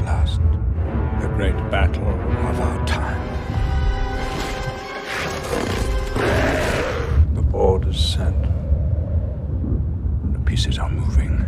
last. The great battle of our time. The board is set. The pieces are moving.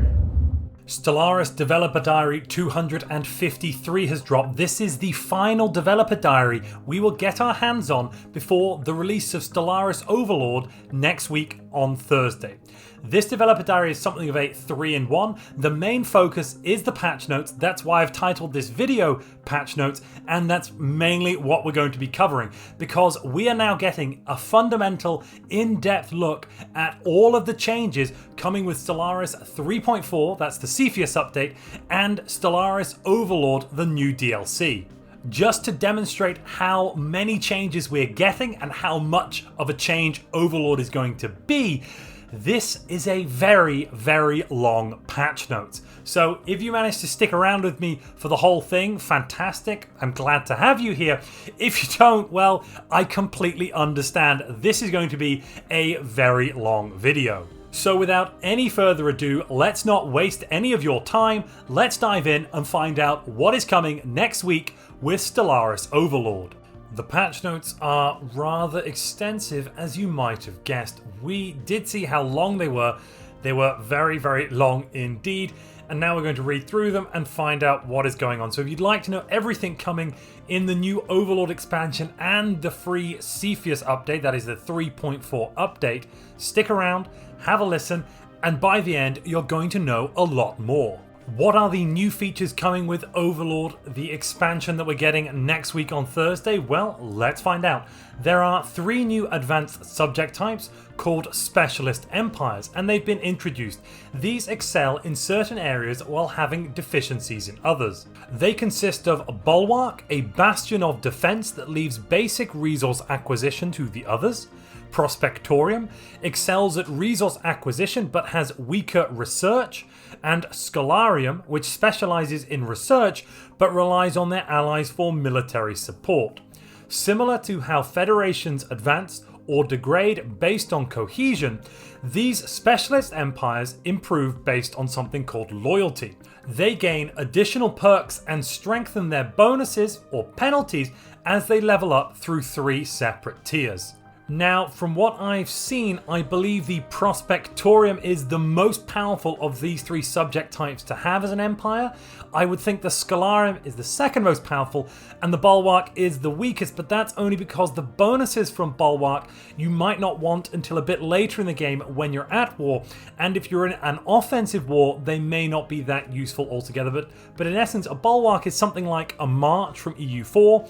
Stellaris Developer Diary 253 has dropped. This is the final developer diary we will get our hands on before the release of Stellaris Overlord next week on Thursday. This developer diary is something of a 3-in-1. The main focus is the patch notes. That's why I've titled this video Patch Notes, and that's mainly what we're going to be covering, because we are now getting a fundamental, in-depth look at all of the changes coming with Stellaris 3.4, that's the Cepheus update, and Stellaris Overlord, the new DLC. Just to demonstrate how many changes we're getting and how much of a change Overlord is going to be, this is a very, very long patch notes. So if you manage to stick around with me for the whole thing, fantastic. I'm glad to have you here. If you don't, well, I completely understand. This is going to be a very long video. So without any further ado, let's not waste any of your time. Let's dive in and find out what is coming next week with Stellaris Overlord. The patch notes are rather extensive, as you might have guessed. We did see how long they were. They were very, very long indeed. And now we're going to read through them and find out what is going on. So if you'd like to know everything coming in the new Overlord expansion and the free Cepheus update, that is the 3.4 update, stick around, have a listen, and by the end, you're going to know a lot more. What are the new features coming with Overlord, the expansion that we're getting next week on Thursday? Well, let's find out. There are 3 new advanced subject types called Specialist Empires, and they've been introduced. These excel in certain areas while having deficiencies in others. They consist of Bulwark, a bastion of defense that leaves basic resource acquisition to the others. Prospectorium excels at resource acquisition but has weaker research, and Scholarium, which specializes in research but relies on their allies for military support. Similar to how Federations advance or degrade based on cohesion, these specialist empires improve based on something called loyalty. They gain additional perks and strengthen their bonuses or penalties as they level up through 3 separate tiers. Now, from what I've seen, I believe the Prospectorium is the most powerful of these 3 subject types to have as an empire. I would think the Scholarium is the second most powerful, and the Bulwark is the weakest, but that's only because the bonuses from Bulwark you might not want until a bit later in the game when you're at war, and if you're in an offensive war, they may not be that useful altogether. But in essence, a Bulwark is something like a March from EU4,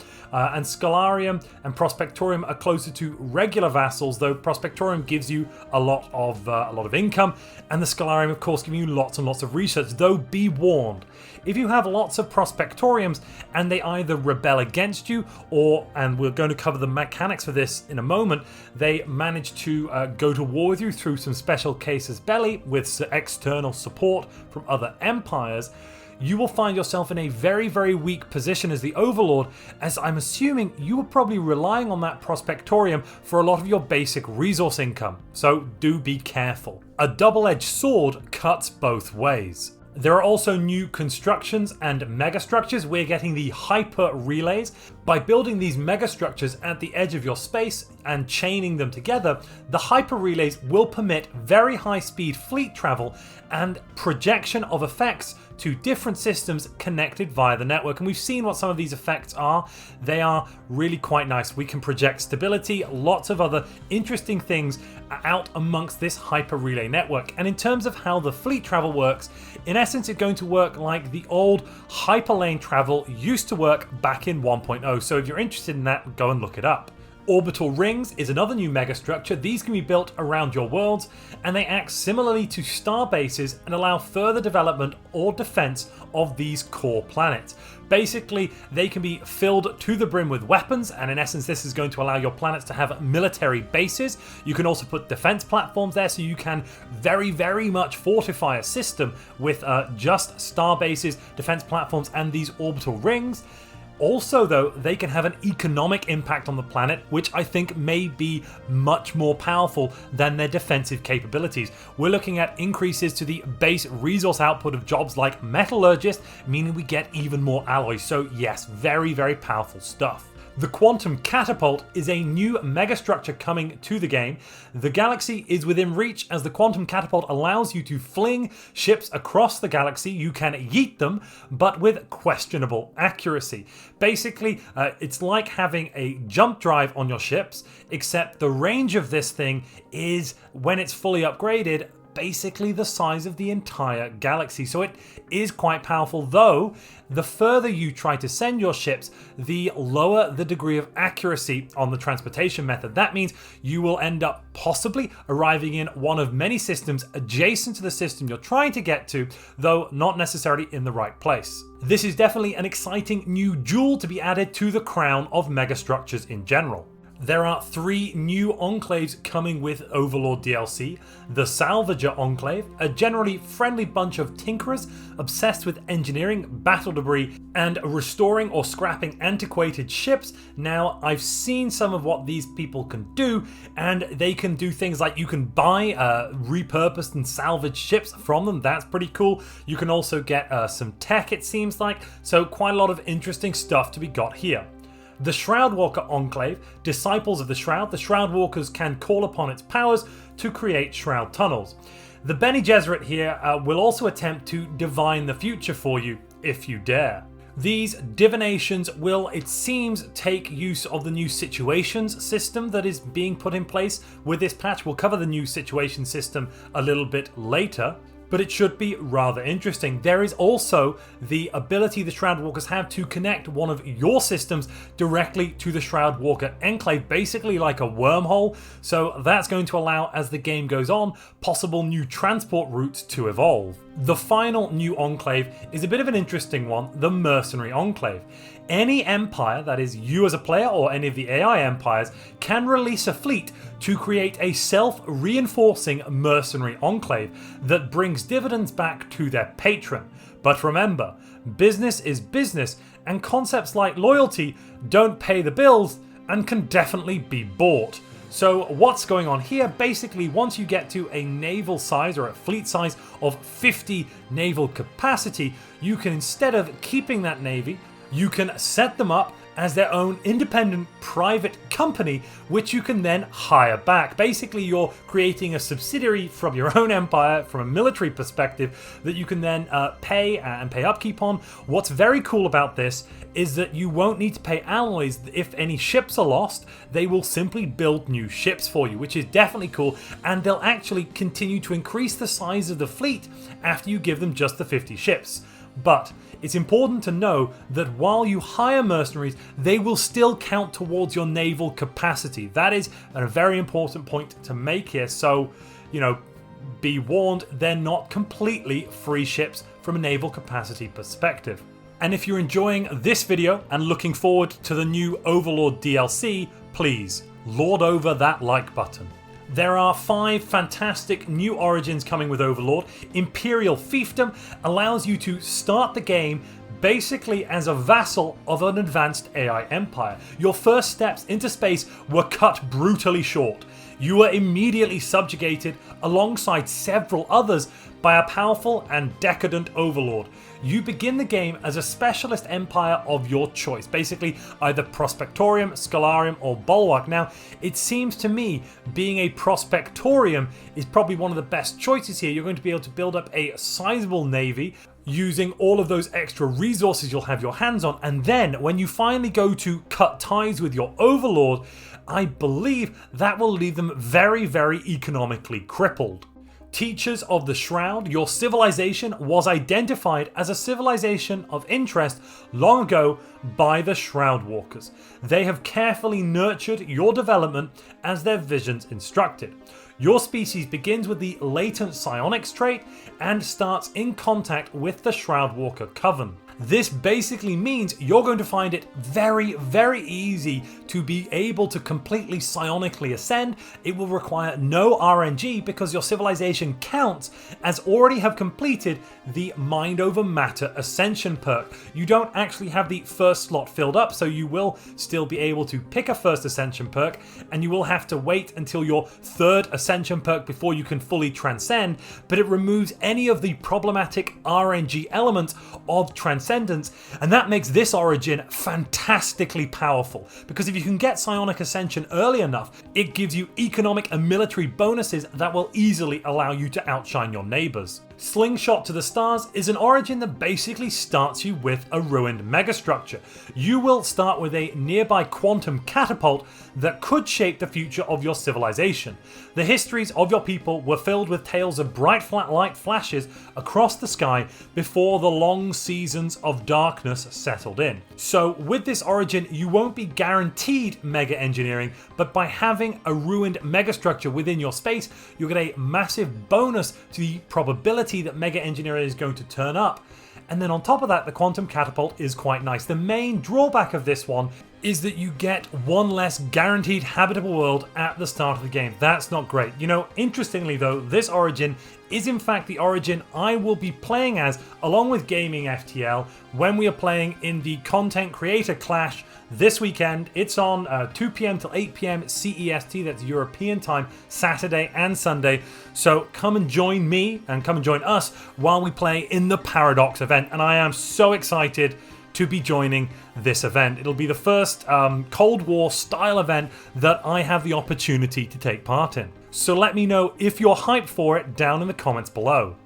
and Scholarium and Prospectorium are closer to regular vassals, though Prospectorium gives you a lot of income, and the Scholarium, of course, giving you lots and lots of research. Though be warned, if you have lots of Prospectoriums and they either rebel against you, or, and we're going to cover the mechanics for this in a moment, they manage to go to war with you through some special casus belli with external support from other empires, you will find yourself in a very, very weak position as the Overlord, as I'm assuming you were probably relying on that Prospectorium for a lot of your basic resource income, so do be careful. A double-edged sword cuts both ways. There are also new constructions and megastructures. We're getting the hyper relays. By building these megastructures at the edge of your space and chaining them together, the hyper relays will permit very high speed fleet travel and projection of effects to different systems connected via the network. And we've seen what some of these effects are. They are really quite nice. We can project stability, lots of other interesting things out amongst this hyper relay network. And in terms of how the fleet travel works, in essence, it's going to work like the old hyperlane travel used to work back in 1.0. So if you're interested in that, go and look it up. Orbital rings is another new megastructure. These can be built around your worlds, and they act similarly to star bases and allow further development or defense of these core planets. Basically, they can be filled to the brim with weapons, and in essence this is going to allow your planets to have military bases. You can also put defense platforms there, so you can very, very much fortify a system with just star bases, defense platforms, and these orbital rings. Also though, they can have an economic impact on the planet, which I think may be much more powerful than their defensive capabilities. We're looking at increases to the base resource output of jobs like metallurgist, meaning we get even more alloys. So yes, very, very powerful stuff. The Quantum Catapult is a new megastructure coming to the game. The galaxy is within reach as the Quantum Catapult allows you to fling ships across the galaxy. You can yeet them, but with questionable accuracy. Basically, it's like having a jump drive on your ships, except the range of this thing is, when it's fully upgraded, basically the size of the entire galaxy. So it is quite powerful, though the further you try to send your ships, the lower the degree of accuracy on the transportation method. That means you will end up possibly arriving in one of many systems adjacent to the system you're trying to get to, though not necessarily in the right place. This is definitely an exciting new jewel to be added to the crown of megastructures in general. There are 3 new enclaves coming with Overlord DLC. The Salvager Enclave, a generally friendly bunch of tinkerers obsessed with engineering, battle debris, and restoring or scrapping antiquated ships. Now, I've seen some of what these people can do, and they can do things like you can buy repurposed and salvaged ships from them. That's pretty cool. You can also get some tech, it seems like, so quite a lot of interesting stuff to be got here. The Shroudwalker Enclave, Disciples of the Shroud. The Shroudwalkers can call upon its powers to create shroud tunnels. The Bene Gesserit here will also attempt to divine the future for you, if you dare. These divinations will, it seems, take use of the new situations system that is being put in place with this patch. We'll cover the new situation system a little bit later, but it should be rather interesting. There is also the ability the Shroudwalkers have to connect one of your systems directly to the Shroudwalker Enclave, basically like a wormhole. So that's going to allow, as the game goes on, possible new transport routes to evolve. The final new enclave is a bit of an interesting one, the Mercenary Enclave. Any empire, that is you as a player or any of the AI empires, can release a fleet to create a self-reinforcing mercenary enclave that brings dividends back to their patron. But remember, business is business, and concepts like loyalty don't pay the bills and can definitely be bought. So what's going on here? Basically, once you get to a naval size or a fleet size of 50 naval capacity, you can, instead of keeping that navy, you can set them up as their own independent private company, which you can then hire back. Basically, you're creating a subsidiary from your own empire from a military perspective that you can then pay and pay upkeep on. What's very cool about this is that you won't need to pay alloys. If any ships are lost, they will simply build new ships for you, which is definitely cool, and they'll actually continue to increase the size of the fleet after you give them just the 50 ships. But it's important to know that while you hire mercenaries, they will still count towards your naval capacity. That is a very important point to make here. So, be warned, they're not completely free ships from a naval capacity perspective. And if you're enjoying this video and looking forward to the new Overlord DLC, please lord over that like button. There are 5 fantastic new origins coming with Overlord. Imperial Fiefdom allows you to start the game basically as a vassal of an advanced AI empire. Your first steps into space were cut brutally short. You were immediately subjugated alongside several others by a powerful and decadent overlord. You begin the game as a specialist empire of your choice, basically either Prospectorium, Scholarium, or Bulwark. Now, it seems to me being a Prospectorium is probably one of the best choices here. You're going to be able to build up a sizable navy using all of those extra resources you'll have your hands on, and then when you finally go to cut ties with your overlord, I believe that will leave them very, very economically crippled. Teachers of the Shroud, your civilization was identified as a civilization of interest long ago by the Shroudwalkers. They have carefully nurtured your development as their visions instructed. Your species begins with the latent psionics trait and starts in contact with the Shroudwalker Coven. This basically means you're going to find it very, very easy to be able to completely psionically ascend. It will require no RNG because your civilization counts as already have completed the Mind Over Matter Ascension perk. You don't actually have the first slot filled up, so you will still be able to pick a first Ascension perk, and you will have to wait until your third Ascension perk before you can fully transcend, but it removes any of the problematic RNG elements of Transcendence, and that makes this origin fantastically powerful, because if you can get Psionic Ascension early enough, it gives you economic and military bonuses that will easily allow you to outshine your neighbours. Slingshot to the Stars is an origin that basically starts you with a ruined megastructure. You will start with a nearby quantum catapult that could shape the future of your civilization. The histories of your people were filled with tales of bright flat light flashes across the sky before the long seasons of darkness settled in. So with this origin, you won't be guaranteed mega engineering, but by having a ruined megastructure within your space, you'll get a massive bonus to the probability that mega engineering is going to turn up. And then on top of that, the quantum catapult is quite nice. The main drawback of this one is that you get one less guaranteed habitable world at the start of the game. That's not great. You know, interestingly though, this origin is in fact the origin I will be playing as along with Gaming FTL when we are playing in the Content Creator Clash this weekend. It's on 2 p.m. till 8 p.m. CEST, that's European time, Saturday and Sunday. So come and join me and come and join us while we play in the Paradox event. And I am so excited to be joining this event. It'll be the first Cold War style event that I have the opportunity to take part in. So let me know if you're hyped for it down in the comments below.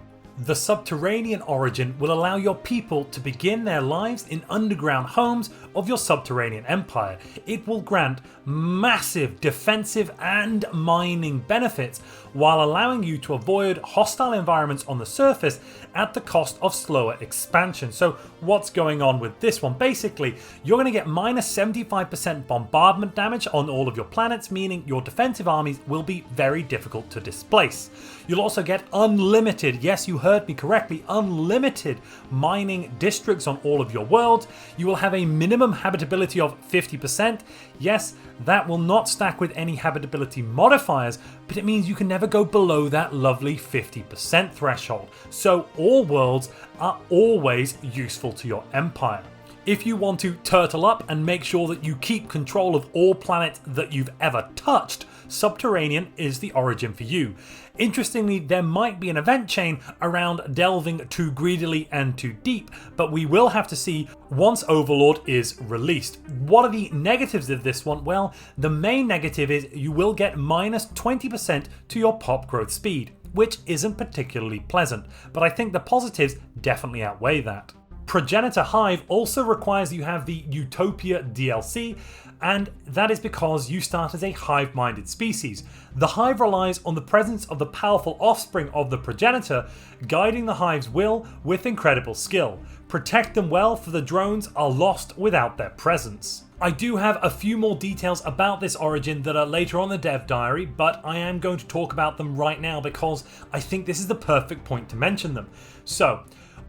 The subterranean origin will allow your people to begin their lives in underground homes of your subterranean empire. It will grant massive defensive and mining benefits while allowing you to avoid hostile environments on the surface at the cost of slower expansion. So what's going on with this one? Basically, you're going to get minus 75% bombardment damage on all of your planets, meaning your defensive armies will be very difficult to displace. You'll also get unlimited, yes, you heard me correctly, unlimited mining districts on all of your worlds. You will have a minimum habitability of 50%. Yes, that will not stack with any habitability modifiers, but it means you can never go below that lovely 50% threshold. So all worlds are always useful to your empire. If you want to turtle up and make sure that you keep control of all planets that you've ever touched, Subterranean is the origin for you. Interestingly, there might be an event chain around delving too greedily and too deep, but we will have to see once Overlord is released. What are the negatives of this one? Well, the main negative is you will get minus 20% to your pop growth speed, which isn't particularly pleasant, but I think the positives definitely outweigh that. Progenitor Hive also requires you have the Utopia DLC, and that is because you start as a hive-minded species. The hive relies on the presence of the powerful offspring of the progenitor, guiding the hive's will with incredible skill. Protect them well, for the drones are lost without their presence. I do have a few more details about this origin that are later on the Dev Diary, but I am going to talk about them right now because I think this is the perfect point to mention them. So,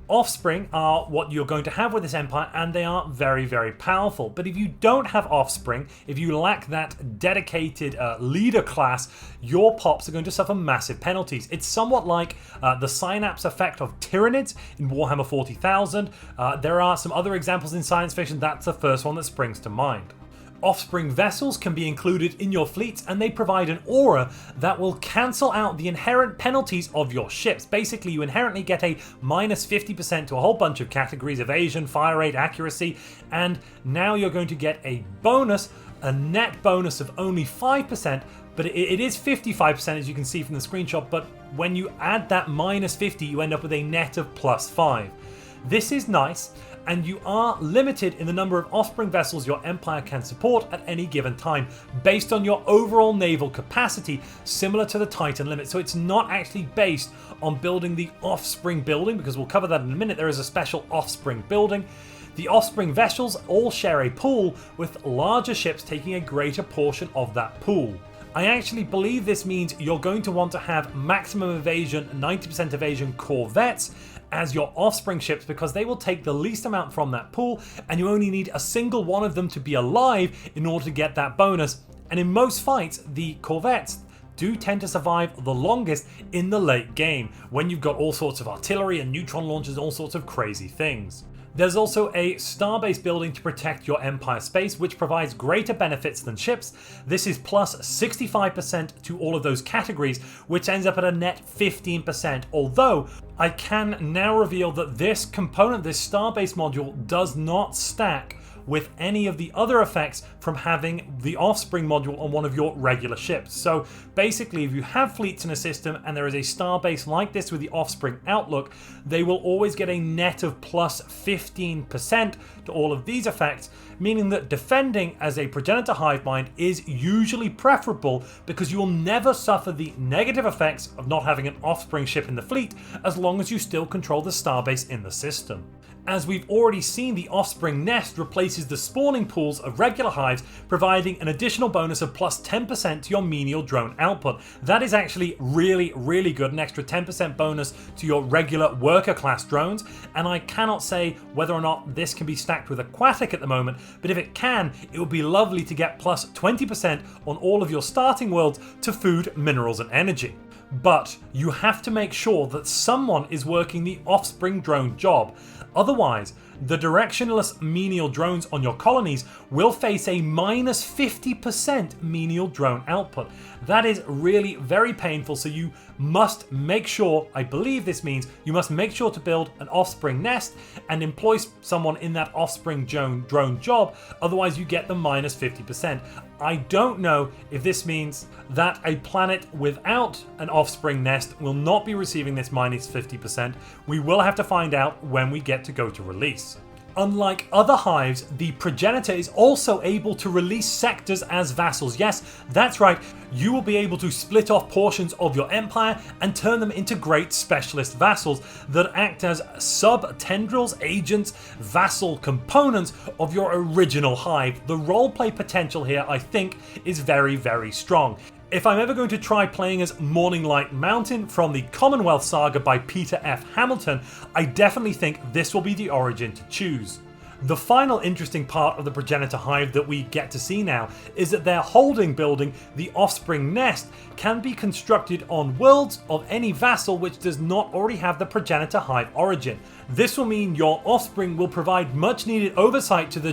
offspring are what you're going to have with this empire, and they are very, very powerful. But if you don't have offspring, if you lack that dedicated leader class, your pops are going to suffer massive penalties. It's somewhat like the synapse effect of Tyranids in Warhammer 40,000. There are some other examples in science fiction. That's the first one that springs to mind. Offspring vessels can be included in your fleets, and they provide an aura that will cancel out the inherent penalties of your ships. Basically, you inherently get a minus 50% to a whole bunch of categories: evasion, fire rate, accuracy, and now you're going to get a bonus, a net bonus of only 5%, but it is 55% as you can see from the screenshot, but when you add that minus 50, you end up with a net of plus 5. This is nice, and you are limited in the number of offspring vessels your empire can support at any given time, based on your overall naval capacity, similar to the Titan limit. So it's not actually based on building the offspring building, because we'll cover that in a minute. There is a special offspring building. The offspring vessels all share a pool, with larger ships taking a greater portion of that pool. I actually believe this means you're going to want to have maximum evasion, 90% evasion corvettes, as your offspring ships because they will take the least amount from that pool, and you only need a single one of them to be alive in order to get that bonus. And in most fights, the corvettes do tend to survive the longest in the late game, when you've got all sorts of artillery and neutron launchers and all sorts of crazy things. There's also a starbase building to protect your Empire space, which provides greater benefits than ships. This is plus 65% to all of those categories, which ends up at a net 15%, although I can now reveal that this component, this starbase module, does not stack with any of the other effects from having the offspring module on one of your regular ships. So basically, if you have fleets in a system and there is a starbase like this with the offspring outlook, they will always get a net of plus 15% to all of these effects, meaning that defending as a Progenitor hive mind is usually preferable because you will never suffer the negative effects of not having an offspring ship in the fleet as long as you still control the starbase in the system. As we've already seen, the offspring nest replaces the spawning pools of regular hives, providing an additional bonus of plus 10% to your menial drone output. That is actually really good, an extra 10% bonus to your regular worker class drones, and I cannot say whether or not this can be stacked with aquatic at the moment, but if it can, it would be lovely to get plus 20% on all of your starting worlds to food, minerals and energy. But you have to make sure that someone is working the offspring drone job. Otherwise, the directionless menial drones on your colonies will face a minus 50% menial drone output. That is really very painful, so you must make sure, I believe this means, you must make sure to build an offspring nest and employ someone in that offspring drone job, otherwise you get the minus 50%. I don't know if this means that a planet without an offspring nest will not be receiving this minus 50%. We will have to find out when we get to go to release. Unlike other hives, the Progenitor is also able to release sectors as vassals. Yes, that's right, you will be able to split off portions of your empire and turn them into great specialist vassals that act as sub-tendrils, agents, vassal components of your original hive. The roleplay potential here, I think, is very strong. If I'm ever going to try playing as Morning Light Mountain from the Commonwealth Saga by Peter F. Hamilton, I definitely think this will be the origin to choose. The final interesting part of the Progenitor hive that we get to see now is that their holding building, the offspring nest, can be constructed on worlds of any vassal which does not already have the Progenitor hive origin. This will mean your offspring will provide much needed oversight to the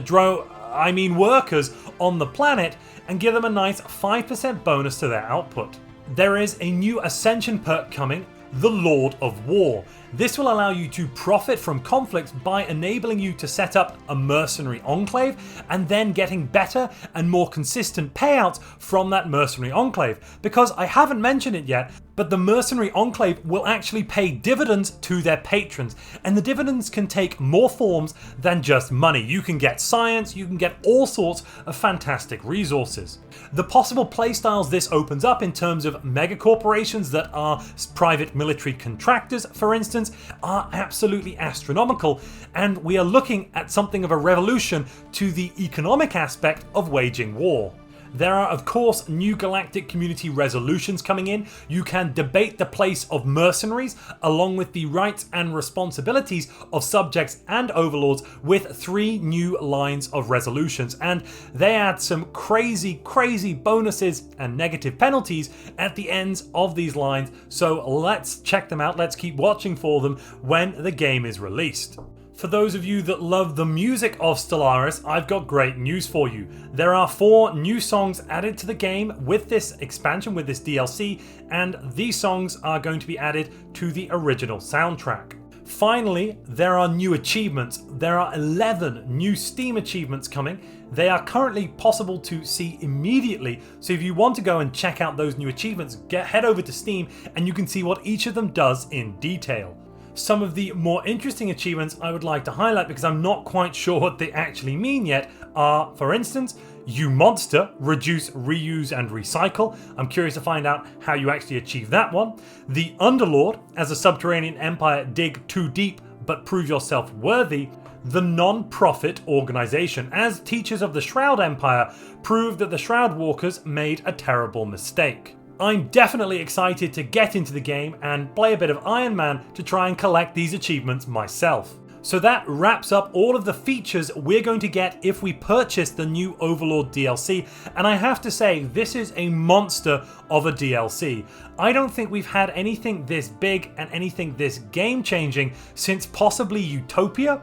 workers on the planet and give them a nice 5% bonus to their output. There is a new Ascension perk coming, the Lord of War. This will allow you to profit from conflicts by enabling you to set up a mercenary enclave and then getting better and more consistent payouts from that mercenary enclave. Because I haven't mentioned it yet, but the mercenary enclave will actually pay dividends to their patrons, and the dividends can take more forms than just money. You can get science, you can get all sorts of fantastic resources. The possible playstyles this opens up in terms of mega corporations that are private military contractors, for instance, are absolutely astronomical, and we are looking at something of a revolution to the economic aspect of waging war. There are, of course, new galactic community resolutions coming in. You can debate the place of mercenaries along with the rights and responsibilities of subjects and overlords with 3 new lines of resolutions, and they add some crazy bonuses and negative penalties at the ends of these lines, so let's check them out. Let's keep watching for them when the game is released. For those of you that love the music of Stellaris, I've got great news for you. There are 4 new songs added to the game with this expansion, with this DLC, and these songs are going to be added to the original soundtrack. Finally, there are new achievements. There are 11 new Steam achievements coming. They are currently possible to see immediately, so if you want to go and check out those new achievements, head over to Steam and you can see what each of them does in detail. Some of the more interesting achievements I would like to highlight, because I'm not quite sure what they actually mean yet, are, for instance, You Monster, Reduce, Reuse and Recycle. I'm curious to find out how you actually achieve that one. The Underlord, as a subterranean empire, dig too deep but prove yourself worthy. The Non-Profit Organization, as teachers of the Shroud Empire, prove that the Shroud Walkers made a terrible mistake. I'm definitely excited to get into the game and play a bit of Iron Man to try and collect these achievements myself. So that wraps up all of the features we're going to get if we purchase the new Overlord DLC, and I have to say, this is a monster of a DLC. I don't think we've had anything this big and anything this game-changing since possibly Utopia.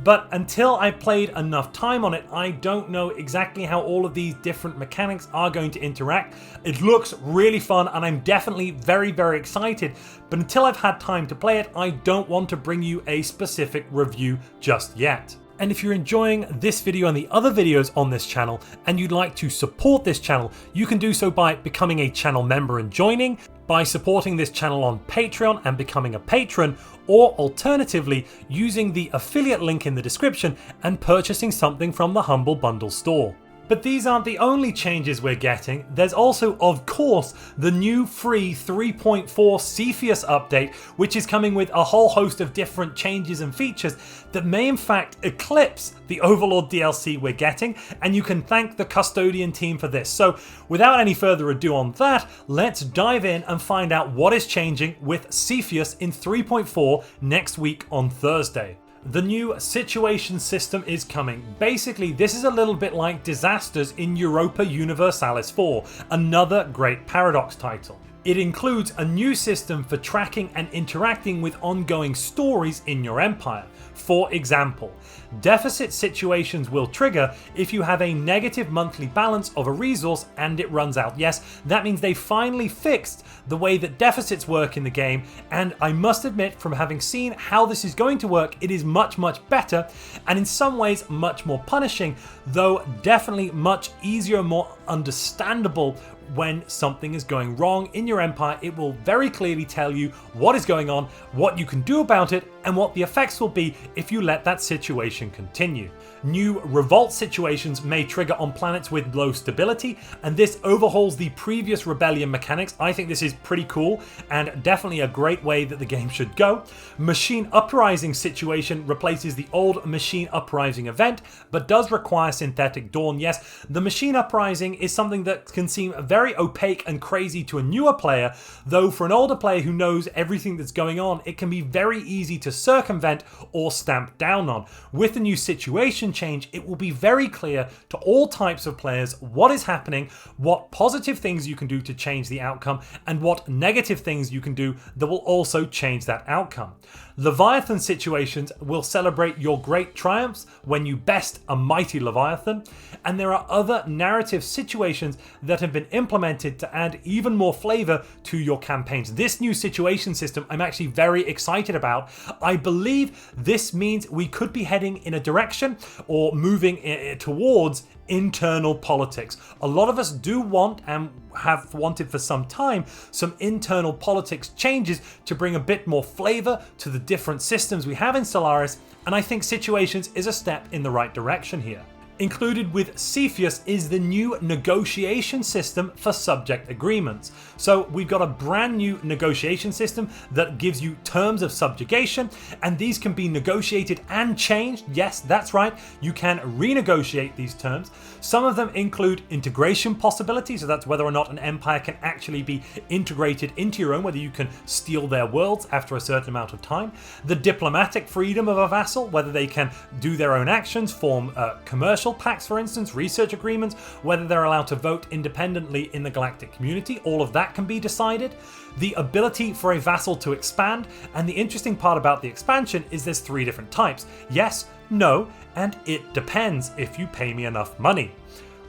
But until I played enough time on it, I don't know exactly how all of these different mechanics are going to interact. It looks really fun and I'm definitely very, very excited. But until I've had time to play it, I don't want to bring you a specific review just yet. And if you're enjoying this video and the other videos on this channel and you'd like to support this channel, you can do so by becoming a channel member and joining, by supporting this channel on Patreon and becoming a patron, or alternatively using the affiliate link in the description and purchasing something from the Humble Bundle store. But these aren't the only changes we're getting. There's also, of course, the new free 3.4 Cepheus update, which is coming with a whole host of different changes and features that may in fact eclipse the Overlord DLC we're getting, and you can thank the Custodian team for this. So without any further ado on that, let's dive in and find out what is changing with Cepheus in 3.4 next week on Thursday. The new situation system is coming. Basically, this is a little bit like Disasters in Europa Universalis 4, another great Paradox title. It includes a new system for tracking and interacting with ongoing stories in your empire. For example, deficit situations will trigger if you have a negative monthly balance of a resource and it runs out. Yes, that means they finally fixed the way that deficits work in the game, and I must admit, from having seen how this is going to work, it is much, much better, and in some ways much more punishing, though definitely much easier and more understandable. When something is going wrong in your empire, it will very clearly tell you what is going on, what you can do about it, and what the effects will be if you let that situation continue. New revolt situations may trigger on planets with low stability, and this overhauls the previous rebellion mechanics. I think this is pretty cool and definitely a great way that the game should go. Machine uprising situation replaces the old machine uprising event, but does require synthetic dawn. Yes, the machine uprising is something that can seem very opaque and crazy to a newer player, though for an older player who knows everything that's going on, it can be very easy to circumvent or stamp down on. With the new situation change, it will be very clear to all types of players what is happening, what positive things you can do to change the outcome, and what negative things you can do that will also change that outcome. Leviathan situations will celebrate your great triumphs when you best a mighty Leviathan, and there are other narrative situations that have been implemented to add even more flavor to your campaigns. This new situation system I'm actually very excited about. I believe this means we could be heading in a direction or moving towards internal politics. A lot of us do want, and have wanted for some time, some internal politics changes to bring a bit more flavor to the different systems we have in Stellaris, and I think situations is a step in the right direction here. Included with Cepheus is the new negotiation system for subject agreements. So we've got a brand new negotiation system that gives you terms of subjugation, and these can be negotiated and changed. Yes, that's right, you can renegotiate these terms. Some of them include integration possibilities, so that's whether or not an empire can actually be integrated into your own, whether you can steal their worlds after a certain amount of time. The diplomatic freedom of a vassal, whether they can do their own actions, form commercial pacts, for instance, research agreements, whether they're allowed to vote independently in the galactic community, all of that can be decided. The ability for a vassal to expand, and the interesting part about the expansion is there's 3 different types: yes, no, and it depends if you pay me enough money.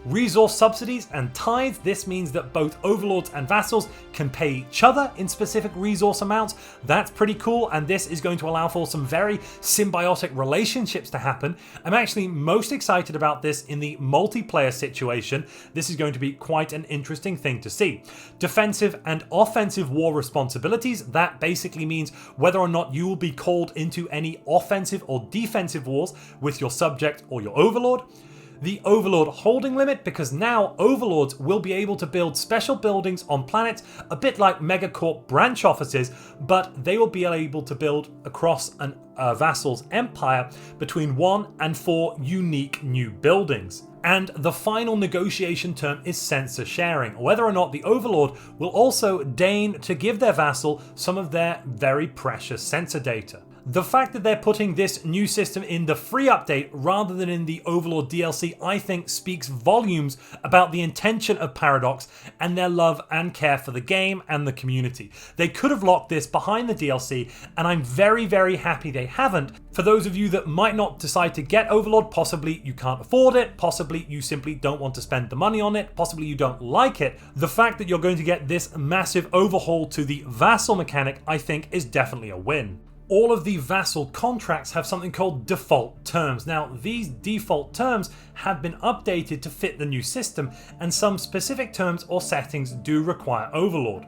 Resource subsidies and tithes. This means that both overlords and vassals can pay each other in specific resource amounts. That's pretty cool, and this is going to allow for some very symbiotic relationships to happen. I'm actually most excited about this in the multiplayer situation. This is going to be quite an interesting thing to see. Defensive and offensive war responsibilities. That basically means whether or not you will be called into any offensive or defensive wars with your subject or your overlord. The Overlord holding limit, because now Overlords will be able to build special buildings on planets, a bit like Megacorp branch offices, but they will be able to build across a Vassal's empire between 1 and 4 unique new buildings. And the final negotiation term is sensor sharing, whether or not the Overlord will also deign to give their vassal some of their very precious sensor data. The fact that they're putting this new system in the free update rather than in the Overlord DLC, I think speaks volumes about the intention of Paradox and their love and care for the game and the community. They could have locked this behind the DLC, and I'm very, very happy they haven't. For those of you that might not decide to get Overlord, possibly you can't afford it, possibly you simply don't want to spend the money on it, possibly you don't like it, the fact that you're going to get this massive overhaul to the Vassal mechanic, I think, is definitely a win. All of the Vassal contracts have something called default terms. Now, these default terms have been updated to fit the new system, and some specific terms or settings do require Overlord.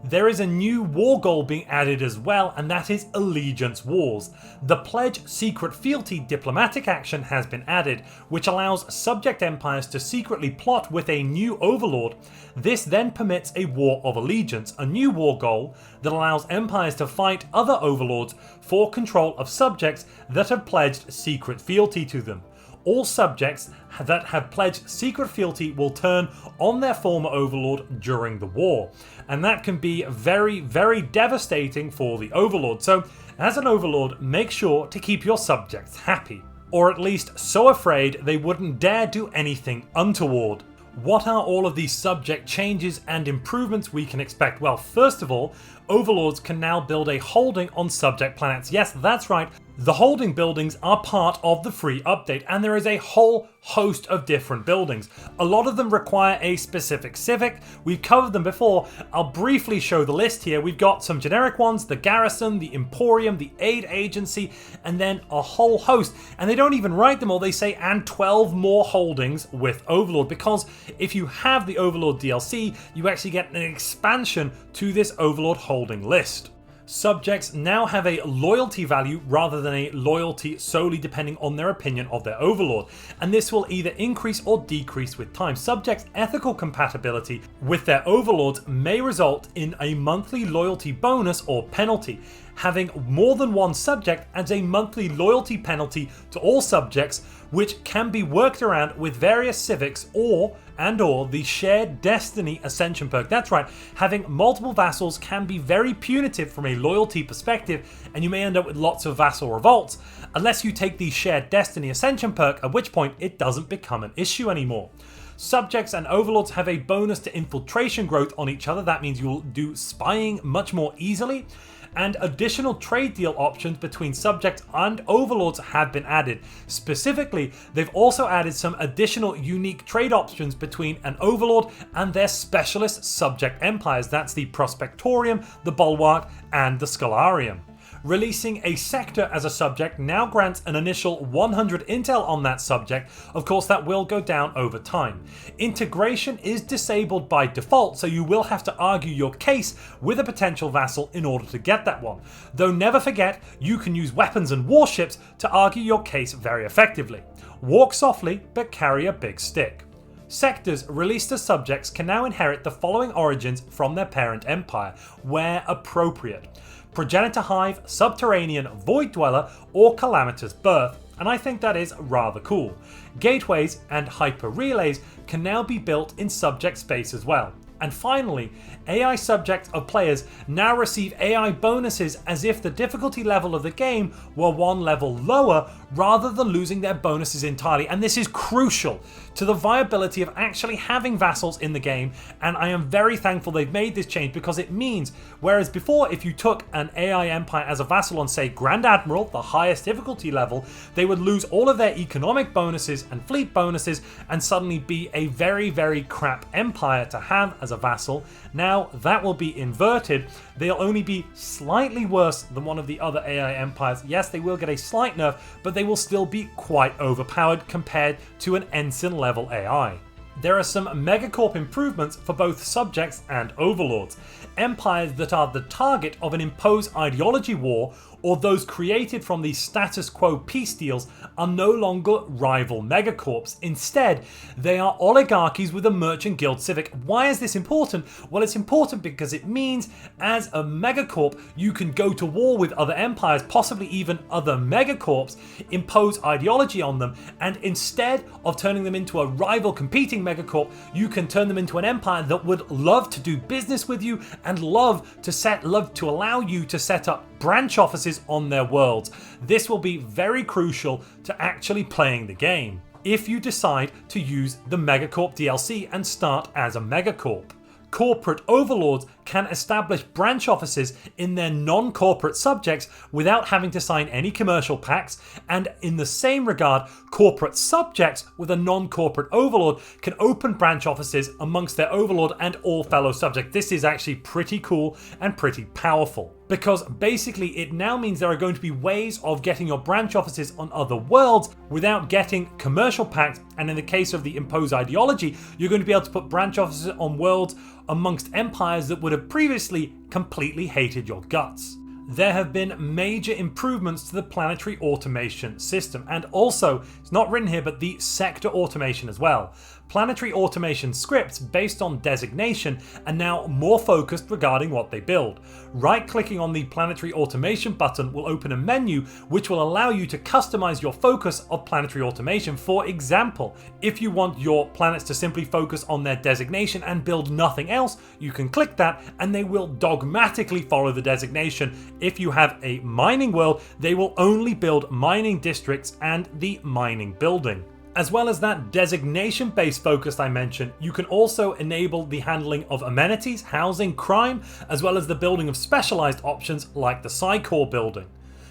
There is a new war goal being added as well, and that is Allegiance Wars. The Pledge Secret Fealty diplomatic action has been added, which allows subject empires to secretly plot with a new Overlord. This then permits a War of Allegiance, a new war goal that allows empires to fight other Overlords for control of subjects that have pledged secret fealty to them. All subjects that have pledged secret fealty will turn on their former Overlord during the war, and that can be very, very devastating for the Overlord. So, as an Overlord, make sure to keep your subjects happy, or at least so afraid they wouldn't dare do anything untoward. What are all of these subject changes and improvements we can expect? Well, first of all, Overlords can now build a holding on subject planets. Yes, that's right. The holding buildings are part of the free update, and there is a whole host of different buildings. A lot of them require a specific civic. We've covered them before. I'll briefly show the list here. We've got some generic ones, the Garrison, the Emporium, the Aid Agency, and then a whole host. And they don't even write them all. They say, and 12 more holdings with Overlord, because if you have the Overlord DLC, you actually get an expansion to this Overlord holding list. Subjects now have a loyalty value rather than a loyalty solely depending on their opinion of their Overlord, and this will either increase or decrease with time. Subjects' ethical compatibility with their Overlords may result in a monthly loyalty bonus or penalty. Having more than one subject adds a monthly loyalty penalty to all subjects, which can be worked around with various civics or the shared destiny ascension perk. That's right, having multiple vassals can be very punitive from a loyalty perspective, and you may end up with lots of vassal revolts unless you take the shared destiny ascension perk, at which point it doesn't become an issue anymore. Subjects and Overlords have a bonus to infiltration growth on each other. That means you'll do spying much more easily. And additional trade deal options between subjects and Overlords have been added. Specifically, they've also added some additional unique trade options between an Overlord and their specialist subject empires. That's the Prospectorium, the Bulwark, and the Scholarium. Releasing a sector as a subject now grants an initial 100 intel on that subject. Of course, that will go down over time. Integration is disabled by default, so you will have to argue your case with a potential vassal in order to get that one. Though never forget, you can use weapons and warships to argue your case very effectively. Walk softly, but carry a big stick. Sectors released to subjects can now inherit the following origins from their parent empire, where appropriate: Progenitor Hive, Subterranean, Void Dweller, or Calamitous Birth, and I think that is rather cool. Gateways and hyper relays can now be built in subject space as well. And finally, AI subjects of players now receive AI bonuses as if the difficulty level of the game were one level lower, rather than losing their bonuses entirely. And this is crucial to the viability of actually having vassals in the game, and I am very thankful they've made this change, because it means, whereas before if you took an AI empire as a vassal on, say, Grand Admiral, the highest difficulty level, they would lose all of their economic bonuses and fleet bonuses and suddenly be a very, very crap empire to have as a vassal. Now that will be inverted. They'll only be slightly worse than one of the other AI empires. Yes, they will get a slight nerf, but they will still be quite overpowered compared to an ensign level AI. There are some Megacorp improvements for both subjects and Overlords. Empires that are the target of an imposed ideology war or those created from the status quo peace deals are no longer rival megacorps. Instead, they are oligarchies with a merchant guild civic. Why is this important? Well, it's important because it means as a megacorp, you can go to war with other empires, possibly even other megacorps, impose ideology on them, and instead of turning them into a rival competing megacorp, you can turn them into an empire that would love to do business with you and love to allow you to set up branch offices on their worlds. This will be very crucial to actually playing the game, if you decide to use the Megacorp DLC and start as a Megacorp. Corporate overlords can establish branch offices in their non-corporate subjects without having to sign any commercial pacts, and in the same regard, corporate subjects with a non-corporate overlord can open branch offices amongst their overlord and all fellow subjects. This is actually pretty cool and pretty powerful, because basically it now means there are going to be ways of getting your branch offices on other worlds without getting commercial pacts, and in the case of the impose ideology, you're going to be able to put branch offices on worlds amongst empires that would have previously completely hated your guts. There have been major improvements to the planetary automation system, and also, it's not written here, but the sector automation as well. Planetary automation scripts based on designation are now more focused regarding what they build. Right-clicking on the planetary automation button will open a menu which will allow you to customize your focus of planetary automation. For example, if you want your planets to simply focus on their designation and build nothing else, you can click that and they will dogmatically follow the designation. If you have a mining world, they will only build mining districts and the mining building. As well as that designation-based focus I mentioned, you can also enable the handling of amenities, housing, crime, as well as the building of specialized options like the Psy-Core building.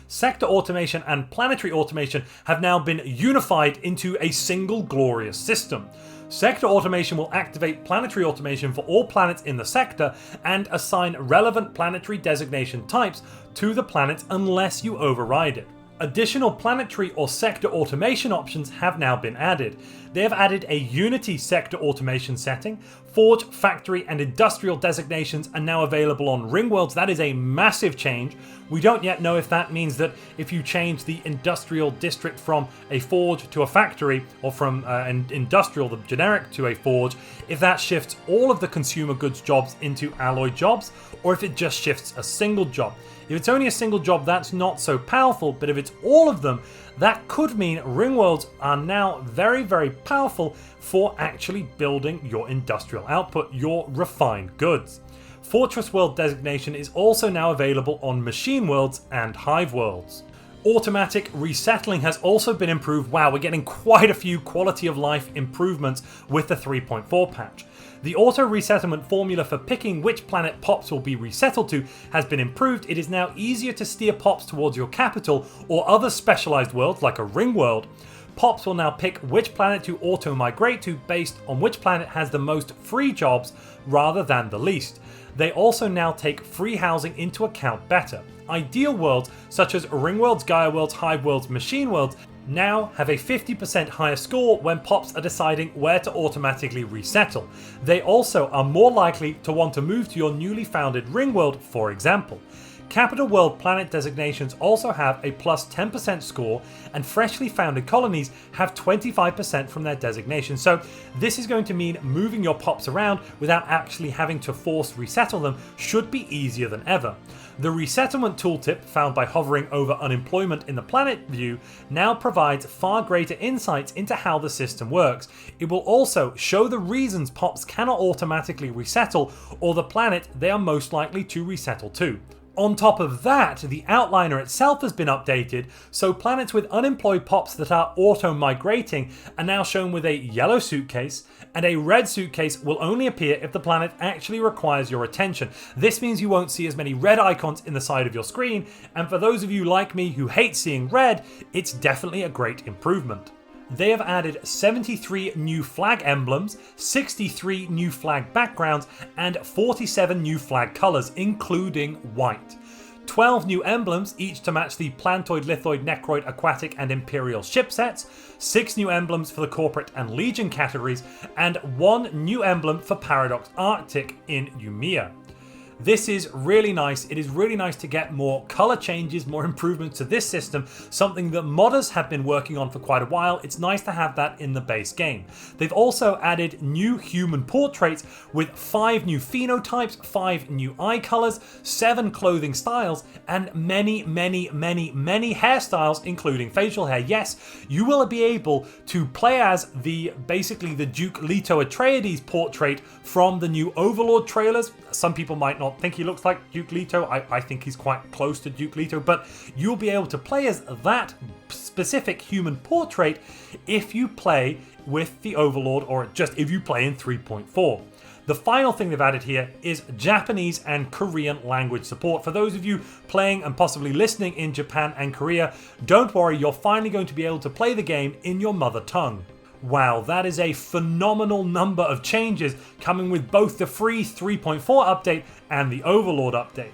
Sector automation and planetary automation have now been unified into a single glorious system. Sector automation will activate planetary automation for all planets in the sector and assign relevant planetary designation types to the planet unless you override it. Additional planetary or sector automation options have now been added. They have added a Unity sector automation setting. Forge, factory, and industrial designations are now available on ring worlds. That is a massive change. We don't yet know if that means that if you change the industrial district from a forge to a factory, or from an industrial, the generic, to a forge, if that shifts all of the consumer goods jobs into alloy jobs, or if it just shifts a single job. If it's only a single job, that's not so powerful, but if it's all of them, that could mean ring worlds are now very, very powerful for actually building your industrial output, your refined goods. Fortress world designation is also now available on machine worlds and hive worlds. Automatic resettling has also been improved. Wow, we're getting quite a few quality of life improvements with the 3.4 patch. The auto resettlement formula for picking which planet pops will be resettled to has been improved. It is now easier to steer pops towards your capital or other specialized worlds like a ring world. Pops will now pick which planet to auto migrate to based on which planet has the most free jobs rather than the least. They also now take free housing into account better. Ideal worlds such as ring worlds, Gaia worlds, hive worlds, machine worlds now have a 50% higher score when pops are deciding where to automatically resettle. They also are more likely to want to move to your newly founded ring world, for example. Capital World planet designations also have a plus 10% score, and freshly founded colonies have 25% from their designation. So this is going to mean moving your pops around without actually having to force resettle them should be easier than ever. The resettlement tooltip found by hovering over unemployment in the planet view now provides far greater insights into how the system works. It will also show the reasons pops cannot automatically resettle or the planet they are most likely to resettle to. On top of that, the outliner itself has been updated, so planets with unemployed pops that are auto-migrating are now shown with a yellow suitcase, and a red suitcase will only appear if the planet actually requires your attention. This means you won't see as many red icons in the side of your screen, and for those of you like me who hate seeing red, it's definitely a great improvement. They have added 73 new flag emblems, 63 new flag backgrounds, and 47 new flag colours, including white. 12 new emblems, each to match the Plantoid, Lithoid, Necroid, Aquatic, and Imperial ship sets, 6 new emblems for the Corporate and Legion categories, and 1 new emblem for Paradox Arctic in Umea. This is really nice. It is really nice to get more color changes, more improvements to this system, something that modders have been working on for quite a while. It's nice to have that in the base game. They've also added new human portraits with 5 new phenotypes, 5 new eye colors, 7 clothing styles, and many hairstyles, including facial hair. Yes, you will be able to play as basically the Duke Leto Atreides portrait from the new Overlord trailers. Some people might not think he looks like Duke Leto. I think he's quite close to Duke Leto, but you'll be able to play as that specific human portrait if you play with the Overlord, or just if you play in 3.4. The final thing they've added here is Japanese and Korean language support. For those of you playing and possibly listening in Japan and Korea, don't worry, you're finally going to be able to play the game in your mother tongue. Wow, that is a phenomenal number of changes coming with both the free 3.4 update and the Overlord update.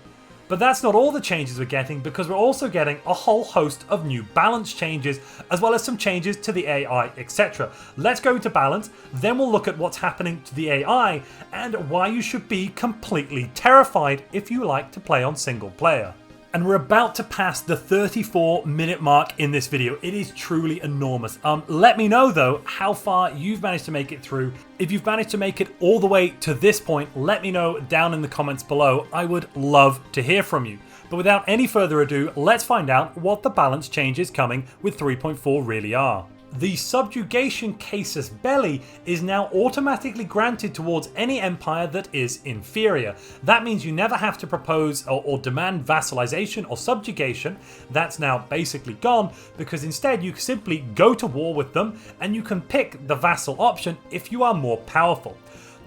But that's not all the changes we're getting, because we're also getting a whole host of new balance changes, as well as some changes to the AI, etc. Let's go into balance, then we'll look at what's happening to the AI and why you should be completely terrified if you like to play on single player. And we're about to pass the 34-minute mark in this video. It is truly enormous. Let me know though how far you've managed to make it through. If you've managed to make it all the way to this point, let me know down in the comments below. I would love to hear from you. But without any further ado, let's find out what the balance changes coming with 3.4 really are. The subjugation casus belli is now automatically granted towards any empire that is inferior. That means you never have to propose or demand vassalization or subjugation. That's now basically gone, because instead you simply go to war with them and you can pick the vassal option if you are more powerful.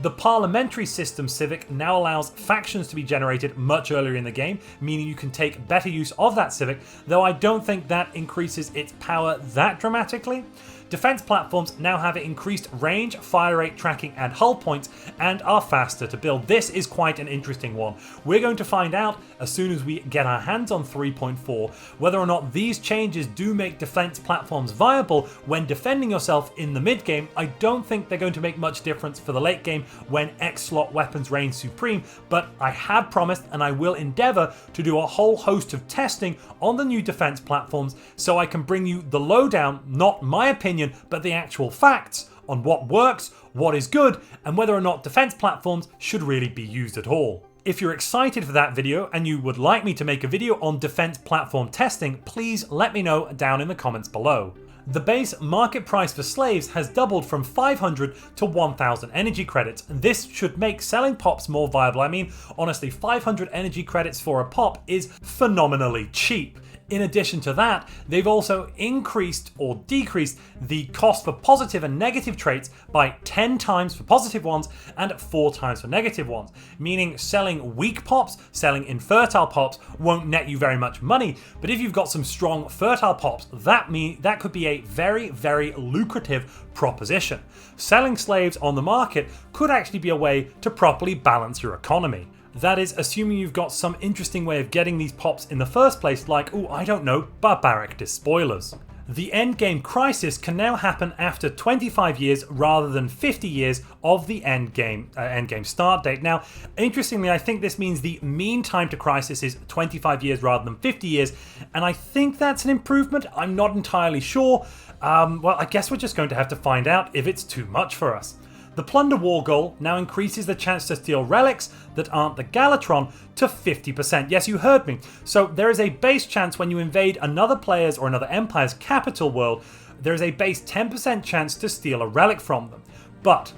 The parliamentary system civic now allows factions to be generated much earlier in the game, meaning you can take better use of that civic, though I don't think that increases its power that dramatically. Defense platforms now have increased range, fire rate tracking and hull points, and are faster to build. This is quite an interesting one. We're going to find out as soon as we get our hands on 3.4 whether or not these changes do make defense platforms viable when defending yourself in the mid game. I don't think they're going to make much difference for the late game when X-slot weapons reign supreme, but I have promised and I will endeavor to do a whole host of testing on the new defense platforms so I can bring you the lowdown, not my opinion, but the actual facts on what works, what is good, and whether or not defense platforms should really be used at all. If you're excited for that video and you would like me to make a video on defense platform testing, please let me know down in the comments below. The base market price for slaves has doubled from 500 to 1000 energy credits. This should make selling pops more viable. I mean, honestly, 500 energy credits for a pop is phenomenally cheap. In addition to that, they've also increased or decreased the cost for positive and negative traits by 10 times for positive ones and 4 times for negative ones, meaning selling weak pops, selling infertile pops won't net you very much money, but if you've got some strong fertile pops, that could be a very lucrative proposition. Selling slaves on the market could actually be a way to properly balance your economy. That is, assuming you've got some interesting way of getting these pops in the first place, like, I don't know, barbaric despoilers. The endgame crisis can now happen after 25 years rather than 50 years of the endgame start date. Now, interestingly, I think this means the mean time to crisis is 25 years rather than 50 years, and I think that's an improvement. I'm not entirely sure. Well, I guess we're just going to have to find out if it's too much for us. The Plunder War goal now increases the chance to steal relics that aren't the Galatron to 50%. Yes, you heard me. So there is a base chance when you invade another player's or another empire's capital world, there is a base 10% chance to steal a relic from them. But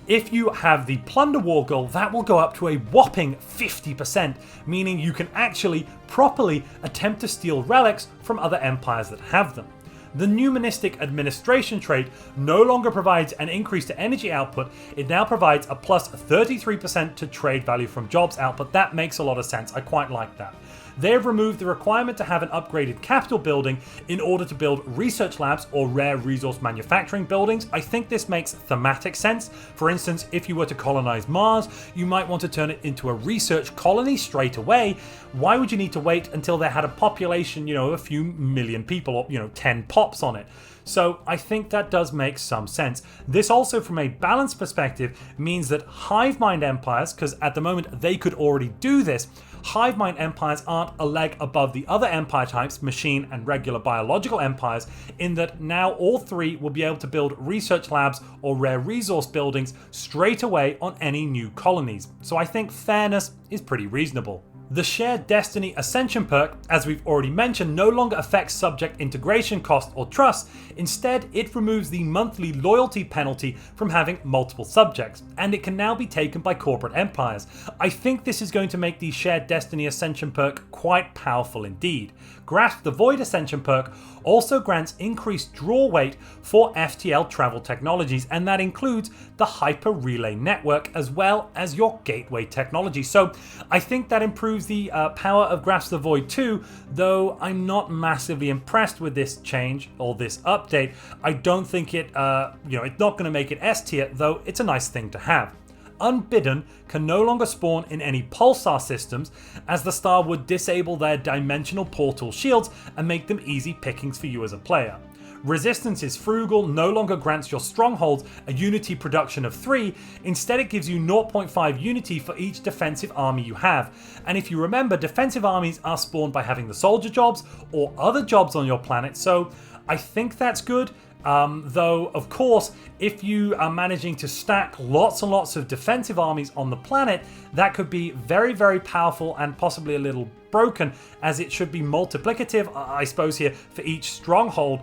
if you have the Plunder War goal, that will go up to a whopping 50%, meaning you can actually properly attempt to steal relics from other empires that have them. The Numismatic Administration trait no longer provides an increase to energy output, it now provides a plus 33% to trade value from jobs output. That makes a lot of sense, I quite like that. They have removed the requirement to have an upgraded capital building in order to build research labs or rare resource manufacturing buildings. I think this makes thematic sense. For instance, if you were to colonize Mars, you might want to turn it into a research colony straight away. Why would you need to wait until they had a population, of a few million people or, 10 pops on it? So I think that does make some sense. This also, from a balance perspective, means that hive mind empires, because at the moment they could already do this, hive mind empires aren't a leg above the other empire types, machine and regular biological empires, in that now all three will be able to build research labs or rare resource buildings straight away on any new colonies. So I think fairness is pretty reasonable. The Shared Destiny Ascension perk, as we've already mentioned, no longer affects subject integration cost or trust. Instead, it removes the monthly loyalty penalty from having multiple subjects, and it can now be taken by corporate empires. I think this is going to make the Shared Destiny Ascension perk quite powerful indeed. Grasp the Void Ascension perk also grants increased draw weight for FTL travel technologies, and that includes the Hyper Relay Network as well as your gateway technology. So I think that improves the power of Grasp the Void too, though I'm not massively impressed with this change or this update. I don't think it's not going to make it S tier, though it's a nice thing to have. Unbidden can no longer spawn in any pulsar systems, as the star would disable their dimensional portal shields and make them easy pickings for you as a player. Resistance is frugal, no longer grants your strongholds a unity production of 3, instead it gives you 0.5 unity for each defensive army you have. And if you remember, defensive armies are spawned by having the soldier jobs or other jobs on your planet, so I think that's good. Though, of course, if you are managing to stack lots and lots of defensive armies on the planet, that could be very, very powerful and possibly a little broken, as it should be multiplicative, I suppose, here for each stronghold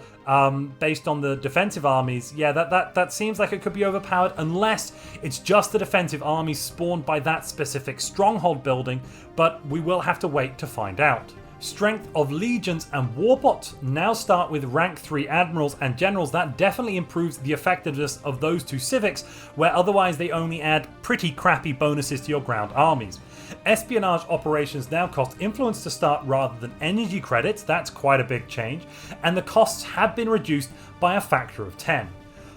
based on the defensive armies. Yeah, that seems like it could be overpowered unless it's just the defensive armies spawned by that specific stronghold building, but we will have to wait to find out. Strength of legions and warbots now start with rank 3 admirals and generals. That definitely improves the effectiveness of those two civics, where otherwise they only add pretty crappy bonuses to your ground armies. Espionage operations now cost influence to start rather than energy credits. That's quite a big change, and the costs have been reduced by a factor of 10.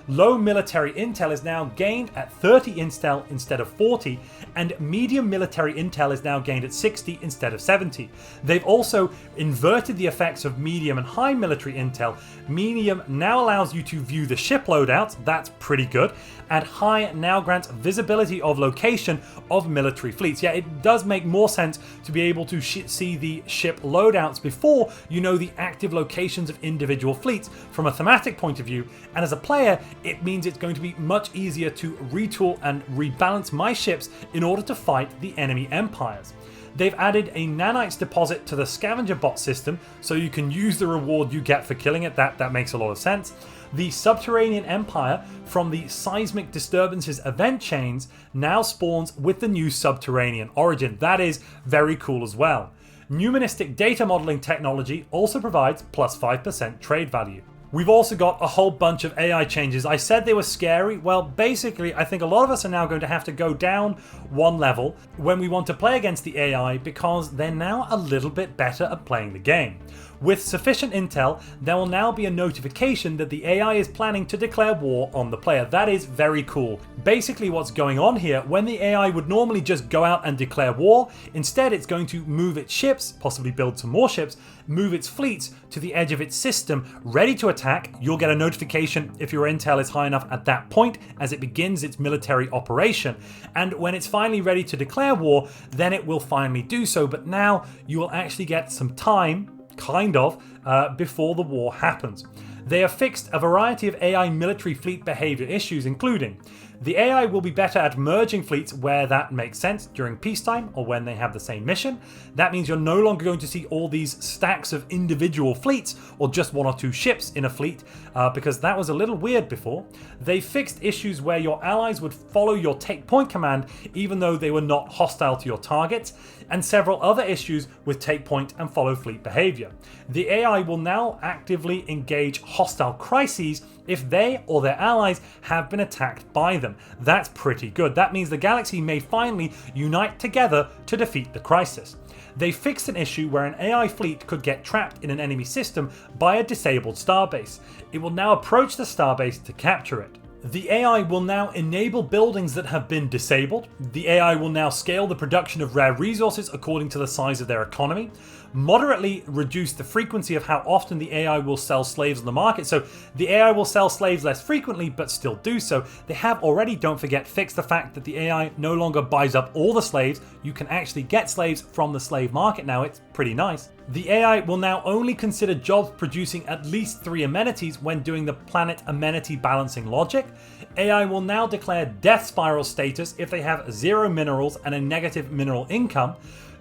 Low military intel is now gained at 30 intel instead of 40, and medium military intel is now gained at 60 instead of 70. They've also inverted the effects of medium and high military intel. Medium now allows you to view the ship loadouts, that's pretty good, and high now grants visibility of location of military fleets. Yeah, it does make more sense to be able to see the ship loadouts before you know the active locations of individual fleets from a thematic point of view, and as a player, it means it's going to be much easier to retool and rebalance my ships in order to fight the enemy empires. They've added a nanites deposit to the scavenger bot system, so you can use the reward you get for killing it. That makes a lot of sense. The Subterranean Empire from the Seismic Disturbances event chains now spawns with the new Subterranean origin. That is very cool as well. Numismatic data modeling technology also provides plus 5% trade value. We've also got a whole bunch of AI changes. I said they were scary. Well, basically, I think a lot of us are now going to have to go down one level when we want to play against the AI, because they're now a little bit better at playing the game. With sufficient intel, there will now be a notification that the AI is planning to declare war on the player. That is very cool. Basically what's going on here, when the AI would normally just go out and declare war, instead it's going to move its ships, possibly build some more ships, move its fleets to the edge of its system, ready to attack. You'll get a notification if your intel is high enough at that point as it begins its military operation. And when it's finally ready to declare war, then it will finally do so. But now you will actually get some time, before the war happens. They have fixed a variety of AI military fleet behavior issues, including the AI will be better at merging fleets where that makes sense during peacetime or when they have the same mission. That means you're no longer going to see all these stacks of individual fleets or just one or two ships in a fleet, because that was a little weird before. They fixed issues where your allies would follow your take point command even though they were not hostile to your targets, and several other issues with take point and follow fleet behavior. The AI will now actively engage hostile crises if they or their allies have been attacked by them. That's pretty good. That means the galaxy may finally unite together to defeat the crisis. They fixed an issue where an AI fleet could get trapped in an enemy system by a disabled starbase. It will now approach the starbase to capture it. The AI will now enable buildings that have been disabled. The AI will now scale the production of rare resources according to the size of their economy. Moderately reduce the frequency of how often the AI will sell slaves on the market. So the AI will sell slaves less frequently, but still do so. They have already, don't forget, fixed the fact that the AI no longer buys up all the slaves. You can actually get slaves from the slave market now. It's pretty nice. The AI will now only consider jobs producing at least 3 amenities when doing the planet amenity balancing logic. AI will now declare death spiral status if they have 0 minerals and a negative mineral income.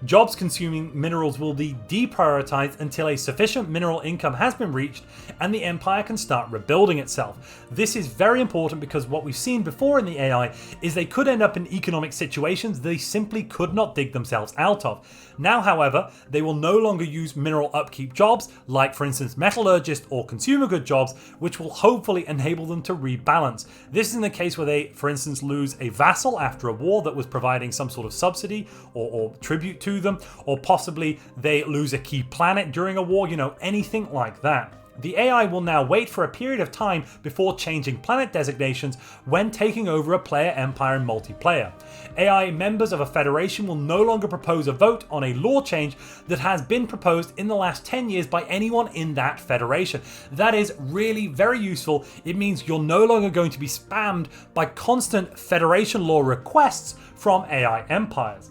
Jobs consuming minerals will be deprioritized until a sufficient mineral income has been reached and the empire can start rebuilding itself. This is very important because what we've seen before in the AI is they could end up in economic situations they simply could not dig themselves out of. Now, however, they will no longer use mineral upkeep jobs, like for instance metallurgist or consumer good jobs, which will hopefully enable them to rebalance. This is in the case where they, for instance, lose a vassal after a war that was providing some sort of subsidy or tribute to them, or possibly they lose a key planet during a war, anything like that. The AI will now wait for a period of time before changing planet designations when taking over a player empire in multiplayer. AI members of a federation will no longer propose a vote on a law change that has been proposed in the last 10 years by anyone in that federation. That is really very useful. It means you're no longer going to be spammed by constant federation law requests from AI empires.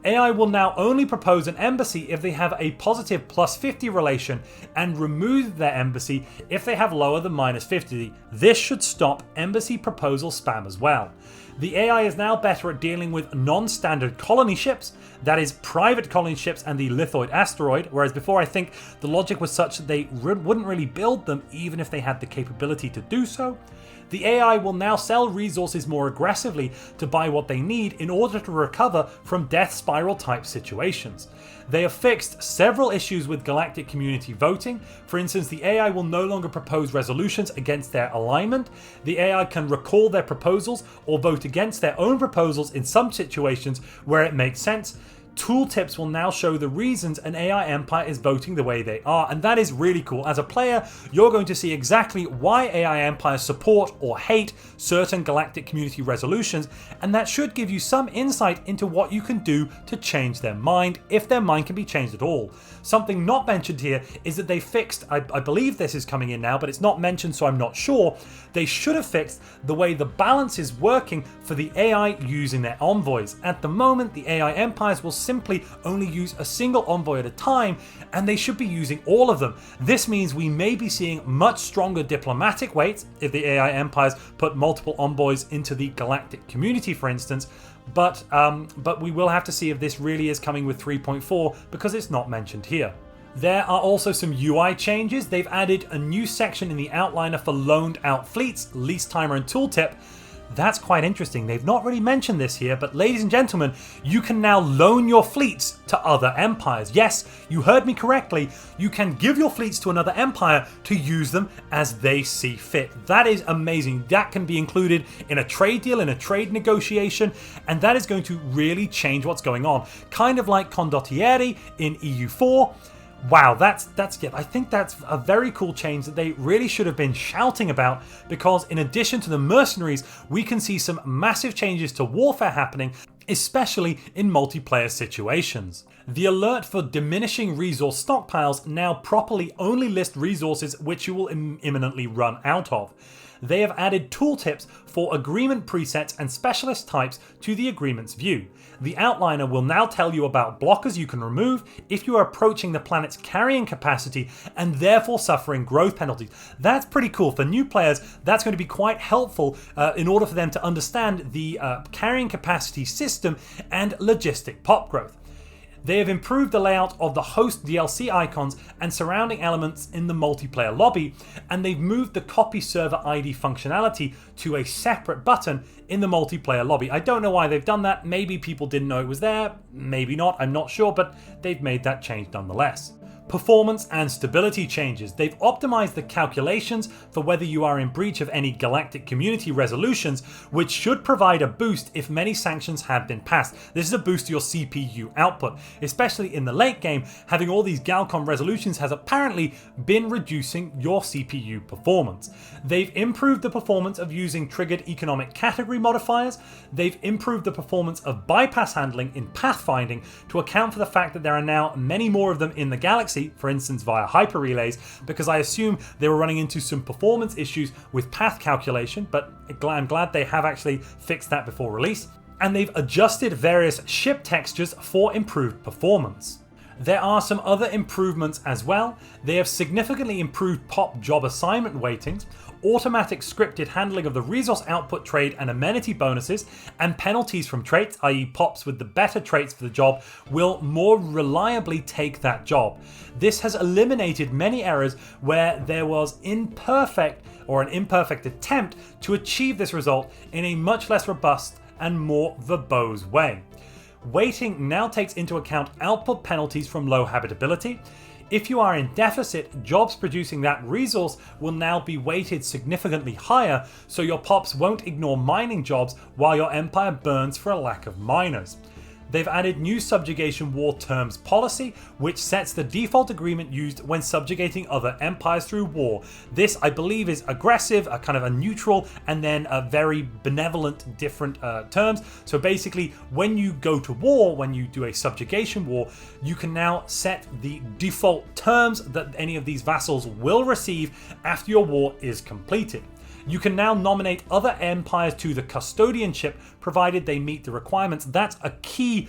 AI will now only propose an embassy if they have a positive +50 relation and remove their embassy if they have lower than -50. This should stop embassy proposal spam as well. The AI is now better at dealing with non-standard colony ships, that is private colony ships and the lithoid asteroid, whereas before I think the logic was such that they wouldn't really build them even if they had the capability to do so. The AI will now sell resources more aggressively to buy what they need in order to recover from death spiral type situations. They have fixed several issues with galactic community voting. For instance, the AI will no longer propose resolutions against their alignment. The AI can recall their proposals or vote against their own proposals in some situations where it makes sense. Tooltips will now show the reasons an AI empire is voting the way they are, and that is really cool. As a player, you're going to see exactly why AI empires support or hate certain galactic community resolutions, and that should give you some insight into what you can do to change their mind, if their mind can be changed at all. Something not mentioned here is that they fixed, I believe this is coming in now, but it's not mentioned so I'm not sure, they should have fixed the way the balance is working for the AI using their envoys. At the moment, the AI empires will simply only use a single envoy at a time, and they should be using all of them. This means we may be seeing much stronger diplomatic weights if the AI empires put multiple envoys into the galactic community, for instance, but we will have to see if this really is coming with 3.4 because it's not mentioned here. There are also some UI changes. They've added a new section in the outliner for loaned out fleets, lease timer and tooltip. That's quite interesting. They've not really mentioned this here, but ladies and gentlemen, you can now loan your fleets to other empires. Yes, you heard me correctly. You can give your fleets to another empire to use them as they see fit. That is amazing. That can be included in a trade deal, in a trade negotiation, and that is going to really change what's going on. Kind of like condottieri in EU4. Wow, I think that's a very cool change that they really should have been shouting about, because in addition to the mercenaries, we can see some massive changes to warfare happening, especially in multiplayer situations. The alert for diminishing resource stockpiles now properly only list resources which you will imminently run out of. They have added tooltips for agreement presets and specialist types to the agreements view. The outliner will now tell you about blockers you can remove if you are approaching the planet's carrying capacity and therefore suffering growth penalties. That's pretty cool. For new players, that's going to be quite helpful in order for them to understand the carrying capacity system and logistic pop growth. They have improved the layout of the host DLC icons and surrounding elements in the multiplayer lobby, and they've moved the copy server ID functionality to a separate button in the multiplayer lobby. I don't know why they've done that. Maybe people didn't know it was there, maybe not, I'm not sure, but they've made that change nonetheless. Performance and stability changes. They've optimized the calculations for whether you are in breach of any galactic community resolutions, which should provide a boost if many sanctions have been passed. This is a boost to your CPU output, especially in the late game. Having all these Galcom resolutions has apparently been reducing your CPU performance. They've improved the performance of using triggered economic category modifiers. They've improved the performance of bypass handling in pathfinding to account for the fact that there are now many more of them in the galaxy, for instance via hyper relays, because I assume they were running into some performance issues with path calculation, but I'm glad they have actually fixed that before release. And they've adjusted various ship textures for improved performance. There are some other improvements as well. They have significantly improved POP job assignment weightings, automatic scripted handling of the resource output trade and amenity bonuses, and penalties from traits, i.e. POPs with the better traits for the job will more reliably take that job. This has eliminated many errors where there was an imperfect attempt to achieve this result in a much less robust and more verbose way. Weighting now takes into account output penalties from low habitability. If you are in deficit, jobs producing that resource will now be weighted significantly higher, so your POPs won't ignore mining jobs while your empire burns for a lack of miners. They've added new subjugation war terms policy, which sets the default agreement used when subjugating other empires through war. This, I believe, is aggressive, a kind of a neutral, and then a very benevolent different terms. So basically, when you go to war, when you do a subjugation war, you can now set the default terms that any of these vassals will receive after your war is completed. You can now nominate other empires to the custodianship, provided they meet the requirements. That's a key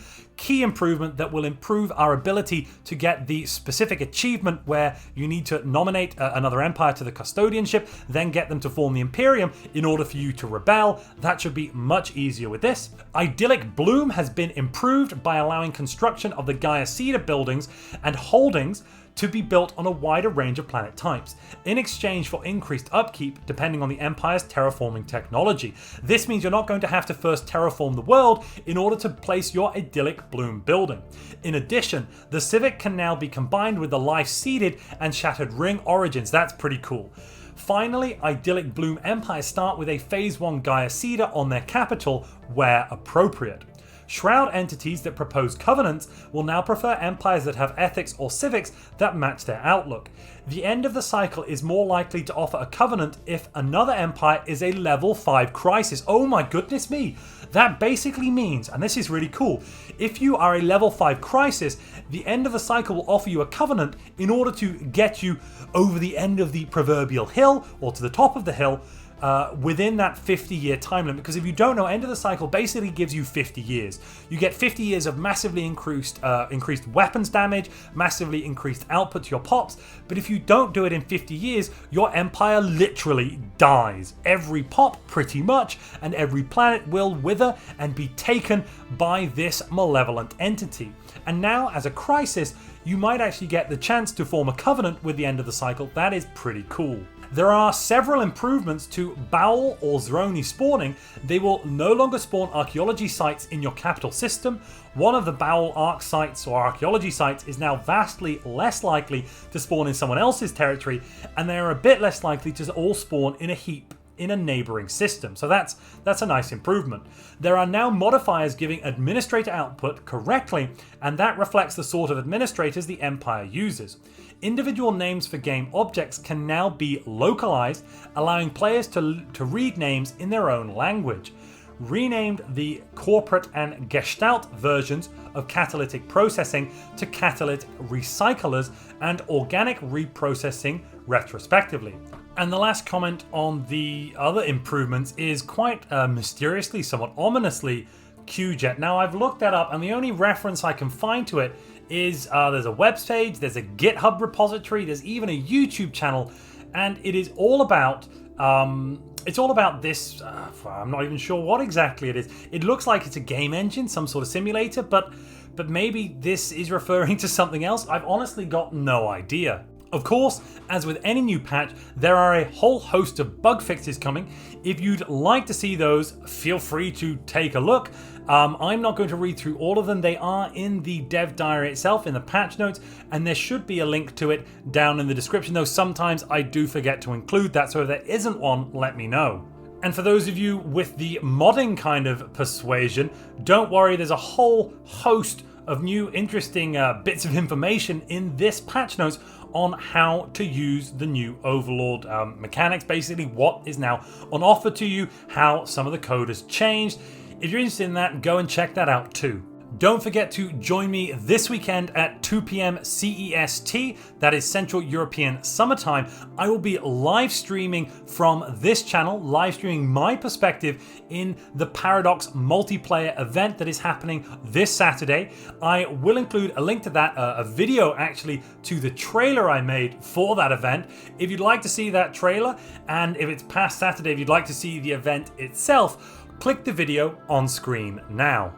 improvement that will improve our ability to get the specific achievement where you need to nominate another empire to the custodianship, then get them to form the Imperium in order for you to rebel. That should be much easier with this. Idyllic Bloom has been improved by allowing construction of the Gaia Cedar buildings and holdings to be built on a wider range of planet types, in exchange for increased upkeep depending on the Empire's terraforming technology. This means you're not going to have to first terraform the world in order to place your Idyllic Bloom building. In addition, the Civic can now be combined with the Life Seeded and Shattered Ring origins. That's pretty cool. Finally, Idyllic Bloom empires start with a Phase 1 Gaia Cedar on their capital where appropriate. Shroud entities that propose covenants will now prefer empires that have ethics or civics that match their outlook. The end of the cycle is more likely to offer a covenant if another empire is a level 5 crisis. Oh my goodness me! That basically means, and this is really cool, if you are a level 5 crisis, the end of the cycle will offer you a covenant in order to get you over the end of the proverbial hill, or to the top of the hill, within that 50-year time limit. Because if you don't know, end of the cycle basically gives you 50 years. You get 50 years of massively increased weapons damage, massively increased output to your POPs, but if you don't do it in 50 years, your empire literally dies. Every POP pretty much, and every planet will wither and be taken by this malevolent entity. And now, as a crisis, you might actually get the chance to form a covenant with the end of the cycle. That is pretty cool. There are several improvements to Bowel or Zroni spawning. They will no longer spawn archaeology sites in your capital system. One of the Bowel arc sites or archaeology sites is now vastly less likely to spawn in someone else's territory, and they are a bit less likely to all spawn in a heap in a neighboring system. So that's a nice improvement. There are now modifiers giving administrator output correctly, and that reflects the sort of administrators the Empire uses. Individual names for game objects can now be localized, allowing players to read names in their own language. Renamed the corporate and gestalt versions of catalytic processing to catalytic recyclers and organic reprocessing retrospectively. And the last comment on the other improvements is quite mysteriously, somewhat ominously, QJet. Now, I've looked that up, and the only reference I can find to it is there's a web page, there's a GitHub repository, there's even a YouTube channel, and it is all about this. I'm not even sure what exactly it is. It looks like it's a game engine, some sort of simulator, but maybe this is referring to something else. I've honestly got no idea. Of course, as with any new patch, there are a whole host of bug fixes coming. If you'd like to see those, feel free to take a look. I'm not going to read through all of them. They are in the dev diary itself, in the patch notes, and there should be a link to it down in the description, though sometimes I do forget to include that, so if there isn't one, let me know. And for those of you with the modding kind of persuasion, don't worry, there's a whole host of new interesting bits of information in this patch notes on how to use the new Overlord mechanics, basically what is now on offer to you, how some of the code has changed. If you're interested in that, go and check that out too. Don't forget to join me this weekend at 2 p.m. CEST, that is Central European Summertime. I will be live streaming from this channel, live streaming my perspective in the Paradox multiplayer event that is happening this Saturday. I will include a link to that, a video actually, to the trailer I made for that event. If you'd like to see that trailer, and if it's past Saturday, if you'd like to see the event itself, click the video on screen now.